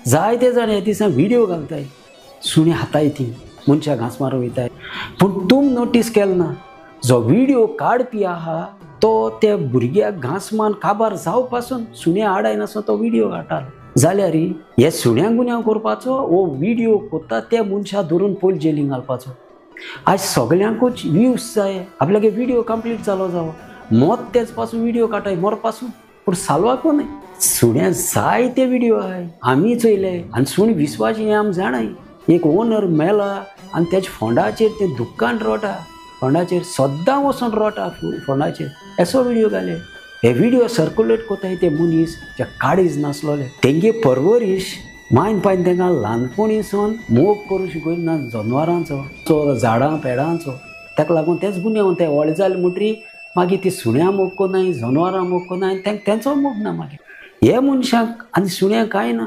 जायते जाण हे दिसा व्हिडिओ घालताय सुणे हाताय ती मनशाक घास मारूं वयताय पूण तुम नोटीस केलो ना जो व्हिडिओ काडपी आहा तो त्या भुरग्याक घास मान काबार जाव पासून सुण्या आडाय नासो तो व्हिडिओ काडटालो जाल्यार हे सुण्यांक गुन्यांव करपाचो वो व्हिडिओ कोत्ता त्या मनशा धरून पयलीं जेलीन घालपाचो आज सगळ्यांकूच व्ह्यूज जाय आपल्याक व्हिडिओ कंप्लीट जालो जावो मोत तेच पासून व्हिडिओ काटाय मोर पासून पूण सालवाक न्हय सुण्या जायते व्हिडिओ आहाय आमी चोयले आनी सुणी विश्वासी हें आमी जाणाय एक ओनर मेला आनी तेच्या फोंडाचेर ते दुकान रोटा फोंडाचेर सद्दां वचून रोटा फोंडाचेर असो व्हिडिओ घाले हे व्हिडिओ सर्क्युलेट कोताय ते मनीस जे काळीज नासलोले तेंगे परवरीश मायन पायन तांकां ल्हानपणीसून मोग करूं शिकयलो ना जनावरांचो झाडां पेडांचो ताका लागून तेच गुन्यांव ते व्हड जाले म्हणटरी मागीर ती सुण्या मोग कोनाय जनावरां मोग कोनाय तेंचो मोग ना मागीर हे मनशाक आनी सुण्या कांय ना